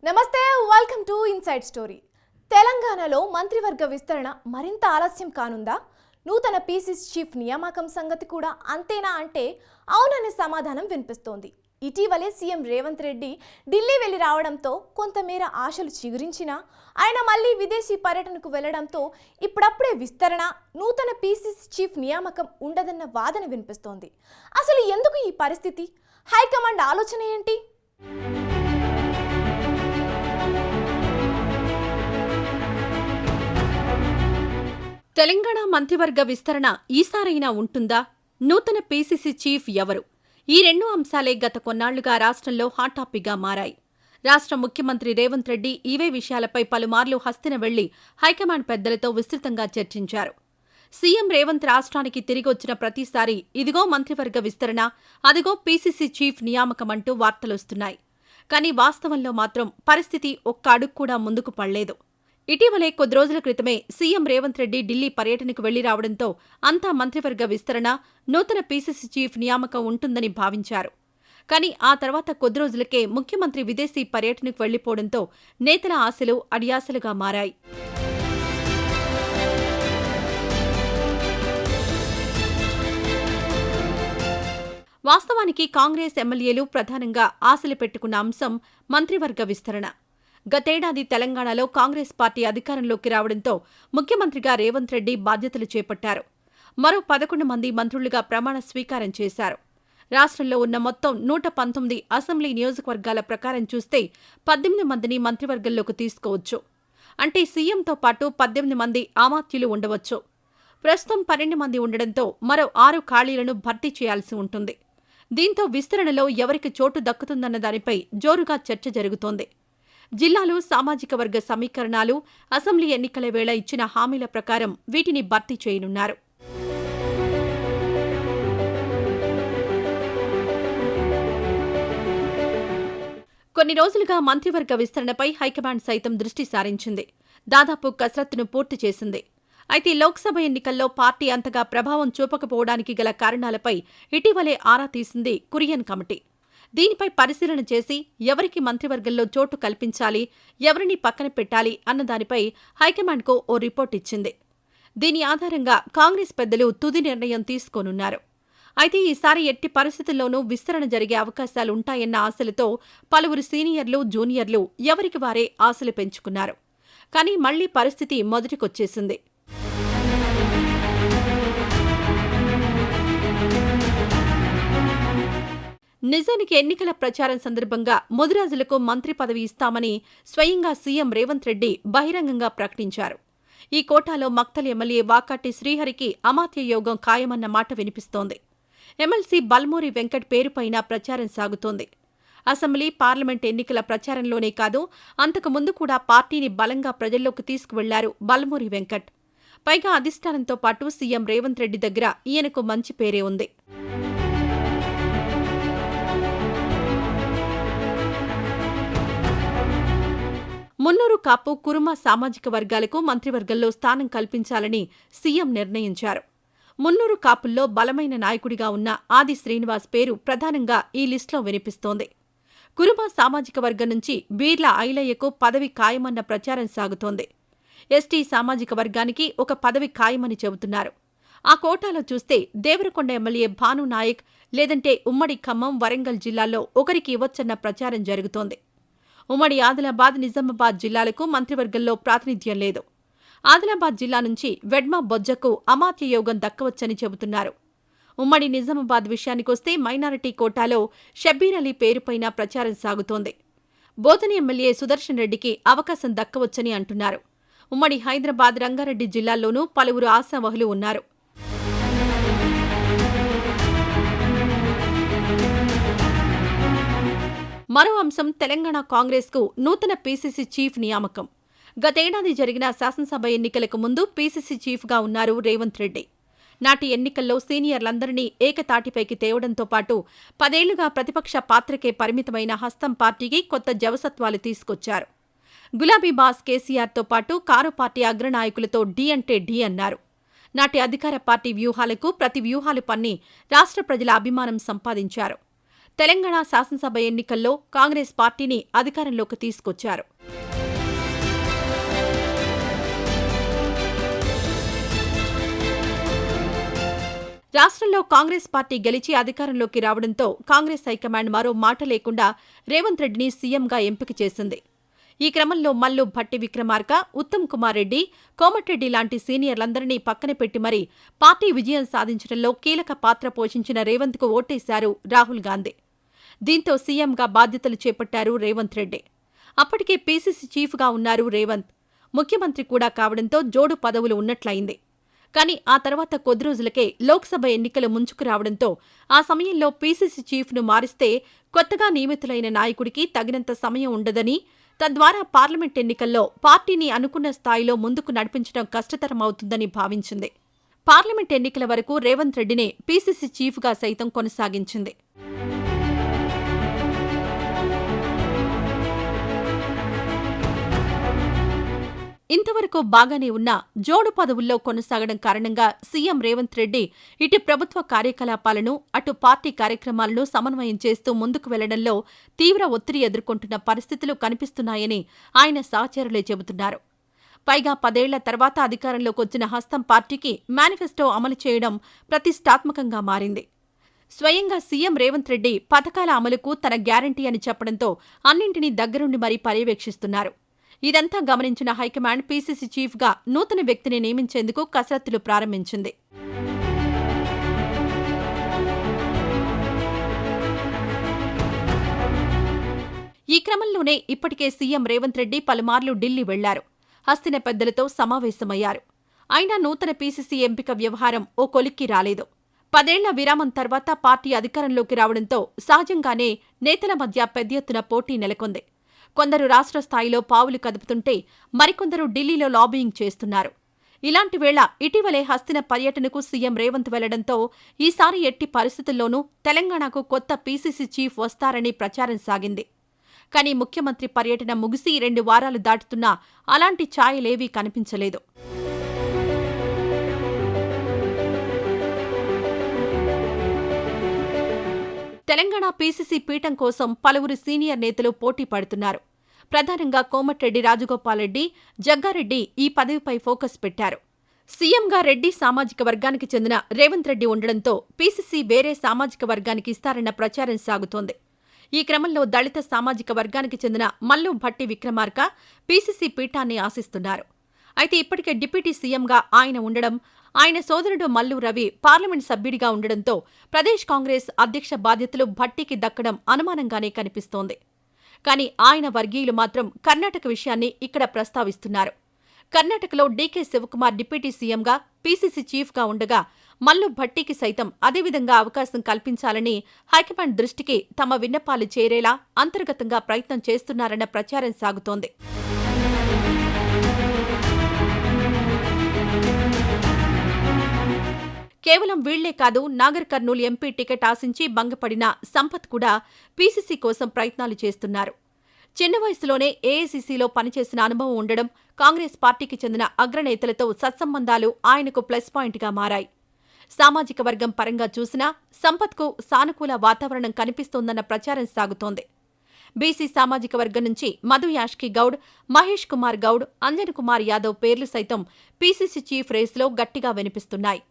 నమస్తే, welcome to inside story. తెలంగాణలో మంత్రివర్గ విస్తరణ మరింత ఆలస్యం కానుందా? నూతన పీసీసీ చీఫ్ నియామకం సంగతి కూడా అంతేనా అంటే అవుననే సమాధానం వినిపిస్తోంది. ఇటీవలే సీఎం రేవంత్ రెడ్డి ఢిల్లీ వెళ్లి రావడంతో కొంతమేర ఆశలు చిగురించినా ఆయన మళ్లీ విదేశీ పర్యటనకు వెళ్లడంతో ఇప్పుడప్పుడే విస్తరణ, నూతన పీసీసీ చీఫ్ నియామకం ఉండదన్న వాదన వినిపిస్తోంది. అసలు ఎందుకు ఈ పరిస్థితి? హైకమాండ్ ఆలోచన ఏంటి? తెలంగాణ మంత్రివర్గ విస్తరణ ఈసారైనా ఉంటుందా? నూతన పీసీసీ చీఫ్ ఎవరు? ఈ రెండు అంశాలే గత కొన్నాళ్లుగా రాష్ట్రంలో హాట్ టాపిక్గా మారాయి. రాష్ట్ర ముఖ్యమంత్రి రేవంత్ రెడ్డి ఇవే విషయాలపై పలుమార్లు హస్తిన వెళ్లి హైకమాండ్ పెద్దలతో విస్తృతంగా చర్చించారు. సీఎం రేవంత్ రాష్ట్రానికి తిరిగొచ్చిన ప్రతిసారి ఇదిగో మంత్రివర్గ విస్తరణ, అదిగో పీసీసీ చీఫ్ నియామకమంటూ వార్తలొస్తున్నాయి. కానీ వాస్తవంలో మాత్రం పరిస్థితి ఒక్క అడుగు కూడా ముందుకు పడలేదు. ఇటీవలే కొద్ది రోజుల క్రితమే సీఎం రేవంత్ రెడ్డి ఢిల్లీ పర్యటనకు వెళ్లి రావడంతో అంతా మంత్రివర్గ విస్తరణ, నూతన పీసీసీ చీఫ్ నియామకం ఉంటుందని భావించారు. కానీ ఆ తర్వాత కొద్ది రోజులకే ముఖ్యమంత్రి విదేశీ పర్యటనకు వెళ్లిపోవడంతో నేతల ఆశలు అడియాసలుగా మారాయి. వాస్తవానికి కాంగ్రెస్ ఎమ్మెల్యేలు ప్రధానంగా ఆశలు పెట్టుకున్న అంశం మంత్రివర్గ విస్తరణ. గతేడాది తెలంగాణలో కాంగ్రెస్ పార్టీ అధికారంలోకి రావడంతో ముఖ్యమంత్రిగా రేవంత్ రెడ్డి బాధ్యతలు చేపట్టారు. మరో 11 మంది మంత్రులుగా ప్రమాణ స్వీకారం చేశారు. రాష్ట్రంలో ఉన్న మొత్తం 119 అసెంబ్లీ నియోజకవర్గాల ప్రకారం చూస్తే 18 మందిని మంత్రివర్గంలోకి తీసుకోవచ్చు. అంటే సీఎంతో పాటు 18 మంది అమాత్యులు ఉండవచ్చు. ప్రస్తుతం 12 మంది ఉండడంతో మరో 6 ఖాళీలను భర్తీ చేయాల్సి ఉంటుంది. దీంతో విస్తరణలో ఎవరికి చోటు దక్కుతుందన్న దానిపై జోరుగా చర్చ జరుగుతోంది. జిల్లాలు, సామాజిక వర్గ సమీకరణాలు, అసెంబ్లీ ఎన్నికల వేళ ఇచ్చిన హామీల ప్రకారం వీటిని భర్తీ చేయనున్నారు. కొన్ని రోజులుగా మంత్రివర్గ విస్తరణపై హైకమాండ్ సైతం దృష్టి సారించింది. దాదాపు కసరత్తును పూర్తి చేసింది. అయితే లోక్సభ ఎన్నికల్లో పార్టీ అంతగా ప్రభావం చూపకపోవడానికి గల కారణాలపై ఇటీవలే ఆరా తీసింది కురియన్ కమిటీ. దీనిపై పరిశీలన చేసి ఎవరికి మంత్రివర్గంలో చోటు కల్పించాలి, ఎవరిని పక్కన పెట్టాలి అన్న దానిపై హైకమాండ్కు ఓ రిపోర్ట్ ఇచ్చింది. దీని ఆధారంగా కాంగ్రెస్ పెద్దలు తుది నిర్ణయం తీసుకోనున్నారు. అయితే ఈసారి ఎట్టి పరిస్థితుల్లోనూ విస్తరణ జరిగే అవకాశాలుంటాయన్న ఆశలతో పలువురు సీనియర్లు, జూనియర్లు ఎవరికి వారే ఆశలు పెంచుకున్నారు. కానీ మళ్లీ పరిస్థితి మొదటికొచ్చేసింది. నిజానికి ఎన్నికల ప్రచారం సందర్భంగా ముదిరాజులకు మంత్రి పదవి ఇస్తామని స్వయంగా సీఎం రేవంత్ రెడ్డి బహిరంగంగా ప్రకటించారు. ఈ కోటాలో మక్తల్ ఎమ్మెల్యే వాకాటి శ్రీహరికి అమాత్య యోగం ఖాయమన్న మాట వినిపిస్తోంది. ఎమ్మెల్సీ బల్మూరి వెంకట్ పేరుపైన ప్రచారం సాగుతోంది. అసెంబ్లీ, పార్లమెంట్ ఎన్నికల ప్రచారంలోనే కాదు, అంతకుముందు కూడా పార్టీని బలంగా ప్రజల్లోకి తీసుకువెళ్లారు బల్మూరి వెంకట్. పైగా అధిష్టానంతో పాటు సీఎం రేవంత్ రెడ్డి దగ్గర ఈయనకు మంచి పేరే ఉంది. మున్నూరు కాపు, కురుమ సామాజిక వర్గాలకు మంత్రివర్గంలో స్థానం కల్పించాలని సీఎం నిర్ణయించారు. మున్నూరు కాపుల్లో బలమైన నాయకుడిగా ఉన్న ఆది శ్రీనివాస్ పేరు ప్రధానంగా ఈ లిస్టులో వినిపిస్తోంది. కురుమ సామాజిక వర్గం నుంచి బీర్ల ఐలయ్యకు పదవి ఖాయమన్న ప్రచారం సాగుతోంది. ఎస్టీ సామాజిక వర్గానికి ఒక పదవి ఖాయమని చెబుతున్నారు. ఆ కోటాలో చూస్తే దేవరకొండ ఎమ్మెల్యే భాను నాయక్, లేదంటే ఉమ్మడి ఖమ్మం, వరంగల్ జిల్లాల్లో ఒకరికి ఇవ్వొచ్చన్న ప్రచారం జరుగుతోంది. ఉమ్మడి ఆదిలాబాద్, నిజామాబాద్ జిల్లాలకు మంత్రివర్గంలో ప్రాతినిధ్యం లేదు. ఆదిలాబాద్ జిల్లా నుంచి వెడ్మ బొజ్జకు అమాత్య యోగం దక్కవచ్చని చెబుతున్నారు. ఉమ్మడి నిజామాబాద్ విషయానికొస్తే మైనారిటీ కోటాలో షబ్బీర్ అలీ పేరుపైన ప్రచారం సాగుతోంది. బోధని ఎమ్మెల్యే సుదర్శన్ రెడ్డికి అవకాశం దక్కవచ్చని అంటున్నారు. ఉమ్మడి హైదరాబాద్, రంగారెడ్డి జిల్లాల్లోనూ పలువురు ఆశావహులు ఉన్నారు. మరో అంశం తెలంగాణ కాంగ్రెస్కు నూతన పీసీసీ చీఫ్ నియామకం. గతేడాది జరిగిన శాసనసభ ఎన్నికలకు ముందు పీసీసీ చీఫ్గా ఉన్నారు రేవంత్ రెడ్డి. నాటి ఎన్నికల్లో సీనియర్లందరినీ ఏకతాటిపైకి తేవడంతో పాటు 10 ఏళ్లుగా ప్రతిపక్ష పాత్రకే పరిమితమైన హస్తం పార్టీకి కొత్త జవసత్వాలు తీసుకొచ్చారు. గులాబీ బాస్ కేసీఆర్తో పాటు కారు పార్టీ అగ్రనాయకులతో ఢీ అంటే ఢీ అన్నారు. నాటి అధికార పార్టీ వ్యూహాలకు ప్రతి వ్యూహాలు పన్ని రాష్ట్ర ప్రజల అభిమానం సంపాదించారు. తెలంగాణ శాసనసభ ఎన్నికల్లో కాంగ్రెస్ పార్టీని అధికారంలోకి తీసుకొచ్చారు. రాష్ట్రంలో కాంగ్రెస్ పార్టీ గెలిచి అధికారంలోకి రావడంతో కాంగ్రెస్ హైకమాండ్ మరో మాట లేకుండా రేవంత్ రెడ్డిని సీఎంగా ఎంపిక చేసింది. ఈ క్రమంలో మల్లు భట్టి విక్రమార్క, ఉత్తమ్ కుమార్ రెడ్డి, కోమటిరెడ్డి లాంటి సీనియర్లందరినీ పక్కన పెట్టి మరీ పార్టీ విజయం సాధించడంలో కీలక పాత్ర పోషించిన రేవంత్కు ఓటేశారు రాహుల్ గాంధీ. దీంతో సీఎంగా బాధ్యతలు చేపట్టారు రేవంత్ రెడ్డి. అప్పటికే పీసీసీ చీఫ్గా ఉన్నారు రేవంత్. ముఖ్యమంత్రి కూడా కావడంతో జోడు పదవులు ఉన్నట్లయింది. కానీ ఆ తర్వాత కొద్ది రోజులకే లోక్సభ ఎన్నికలు ముంచుకు రావడంతో ఆ సమయంలో పీసీసీ చీఫ్ను మారిస్తే కొత్తగా నియమితులైన నాయకుడికి తగినంత సమయం ఉండదని, తద్వారా పార్లమెంట్ ఎన్నికల్లో పార్టీని అనుకున్న స్థాయిలో ముందుకు నడిపించడం కష్టతరమవుతుందని భావించింది. పార్లమెంట్ ఎన్నికల వరకు రేవంత్ రెడ్డినే పీసీసీ చీఫ్గా సైతం కొనసాగించింది. ఇంతవరకు బాగానే ఉన్న జోడు పదవుల్లో కొనసాగడం కారణంగా సీఎం రేవంత్ రెడ్డి ఇటు ప్రభుత్వ కార్యకలాపాలను, అటు పార్టీ కార్యక్రమాలను సమన్వయం చేస్తూ ముందుకు వెళ్లడంలో తీవ్ర ఒత్తిడి ఎదుర్కొంటున్న పరిస్థితులు కనిపిస్తున్నాయని ఆయన సహచరులే చెబుతున్నారు. పైగా 10 ఏళ్ల తర్వాత అధికారంలోకి వచ్చిన హస్తం పార్టీకి మేనిఫెస్టో అమలు చేయడం ప్రతిష్టాత్మకంగా మారింది. స్వయంగా సీఎం రేవంత్ రెడ్డి పథకాల అమలుకు తన గ్యారంటీ అని చెప్పడంతో అన్నింటినీ దగ్గరుండి మరీ పర్యవేక్షిస్తున్నారు. ఇదంతా గమనించిన హైకమాండ్ పీసీసీ చీఫ్గా నూతన వ్యక్తిని నియమించేందుకు కసరత్తులు ప్రారంభించింది. ఈ క్రమంలోనే ఇప్పటికే సీఎం రేవంత్ రెడ్డి పలుమార్లు ఢిల్లీ వెళ్లారు. హస్తిన పెద్దలతో సమావేశమయ్యారు. అయినా నూతన పీసీసీ ఎంపిక వ్యవహారం ఓ కొలిక్కి రాలేదు. 10 ఏళ్ల విరామం తర్వాత పార్టీ అధికారంలోకి రావడంతో సహజంగానే నేతల మధ్య పెద్ద ఎత్తున పోటీ నెలకొంది. కొందరు రాష్ట్ర స్థాయిలో పావులు కదుపుతుంటే మరికొందరు ఢిల్లీలో లాబియింగ్ చేస్తున్నారు. ఇలాంటి వేళ ఇటీవలే హస్తిన పర్యటనకు సీఎం రేవంత్ వెళ్లడంతో ఈసారి ఎట్టి పరిస్థితుల్లోనూ తెలంగాణకు కొత్త పీసీసీ చీఫ్ వస్తారని ప్రచారం సాగింది. కానీ ముఖ్యమంత్రి పర్యటన ముగిసి 2 వారాలు దాటుతున్నా అలాంటి ఛాయలేవీ కనిపించలేదు. తెలంగాణ పీసీసీ పీఠం కోసం పలువురు సీనియర్ నేతలు పోటీ పడుతున్నారు. ప్రధానంగా కోమటిరెడ్డి రాజగోపాల్రెడ్డి, జగ్గారెడ్డి ఈ పదవిపై ఫోకస్ పెట్టారు. సీఎంగా రెడ్డి సామాజిక వర్గానికి చెందిన రేవంత్ రెడ్డి ఉండడంతో పీసీసీ వేరే సామాజిక వర్గానికి ఇస్తారన్న ప్రచారం సాగుతోంది. ఈ క్రమంలో దళిత సామాజిక వర్గానికి చెందిన మల్లు భట్టి విక్రమార్క పీసీసీ పీఠాన్ని ఆశిస్తున్నారు. అయితే ఇప్పటికే డిప్యూటీ సీఎంగా ఆయన ఉండడం, ఆయన సోదరుడు మల్లు రవి పార్లమెంట్ సభ్యుడిగా ఉండడంతో ప్రదేశ్ కాంగ్రెస్ అధ్యక్ష బాధ్యతలు భట్టికి దక్కడం అనుమానంగానే కనిపిస్తోంది. కానీ ఆయన వర్గీయులు మాత్రం కర్ణాటక విషయాన్ని ఇక్కడ ప్రస్తావిస్తున్నారు. కర్ణాటకలో డీకే శివకుమార్ డిప్యూటీ సీఎంగా, పీసీసీ చీఫ్గా ఉండగా మల్లు భట్టికి సైతం అదేవిధంగా అవకాశం కల్పించాలని హైకమాండ్ దృష్టికి తమ విన్నపాలు చేరేలా అంతర్గతంగా ప్రయత్నం చేస్తున్నారన్న ప్రచారం సాగుతోంది. కేవలం వీళ్లే కాదు, నాగర్ కర్నూల్ ఎంపీ టికెట్ ఆశించి భంగపడిన సంపత్ కూడా పీసీసీ కోసం ప్రయత్నాలు చేస్తున్నారు. చిన్న వయసులోనే ఏఐసీసీలో పనిచేసిన అనుభవం ఉండడం, కాంగ్రెస్ పార్టీకి చెందిన అగ్రనేతలతో సత్సంబంధాలు ఆయనకు ప్లస్ పాయింట్గా మారాయి. సామాజిక వర్గం పరంగా చూసినా సంపత్కు సానుకూల వాతావరణం కనిపిస్తోందన్న ప్రచారం సాగుతోంది. బీసీ సామాజిక వర్గం నుంచి మధు యాష్కి గౌడ్, మహేష్ కుమార్ గౌడ్, అంజన్ కుమార్ యాదవ్ పేర్లు సైతం పీసీసీ చీఫ్ రేసులో గట్టిగా వినిపిస్తున్నాయి.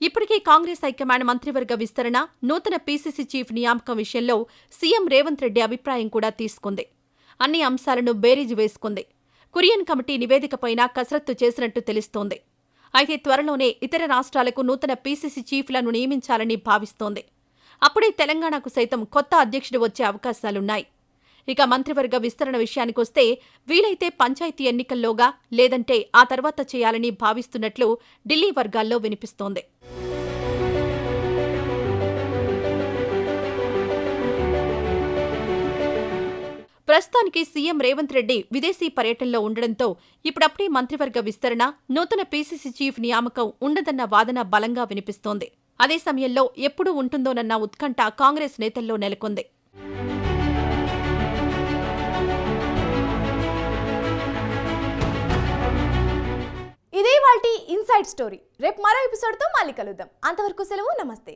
ఇప్పటికే కాంగ్రెస్ హైకమాండ్ మంత్రివర్గ విస్తరణ, నూతన పీసీసీ చీఫ్ నియామకం విషయంలో సీఎం రేవంత్ రెడ్డి అభిప్రాయం కూడా తీసుకుంది. అన్ని అంశాలను బేరీజు వేసుకుంది. కురియన్ కమిటీ నివేదికపైన కసరత్తు చేసినట్టు తెలుస్తోంది. అయితే త్వరలోనే ఇతర రాష్ట్రాలకు నూతన పీసీసీ చీఫ్లను నియమించాలని భావిస్తోంది. అప్పుడే తెలంగాణకు సైతం కొత్త అధ్యక్షుడు వచ్చే అవకాశాలున్నాయి. ఇక మంత్రివర్గ విస్తరణ విషయానికొస్తే వీలైతే పంచాయతీ ఎన్నికల్లోగా, లేదంటే ఆ తర్వాత చేయాలని భావిస్తున్నట్లు ఢిల్లీ వర్గాల్లో వినిపిస్తోంది. ప్రస్తుతానికి సీఎం రేవంత్ రెడ్డి విదేశీ పర్యటనలో ఉండడంతో ఇప్పుడప్పుడే మంత్రివర్గ విస్తరణ, నూతన పీసీసీ చీఫ్ నియామకం ఉండదన్న వాదన బలంగా వినిపిస్తోంది. అదే సమయంలో ఎప్పుడు ఉంటుందోనన్న ఉత్కంఠ కాంగ్రెస్ నేతల్లో నెలకొంది. ఇదే వాళ్ళ ఇన్సైడ్ స్టోరీ. రేపు మరో ఎపిసోడ్తో మళ్ళీ కలుద్దాం. అంతవరకు సెలవు, నమస్తే.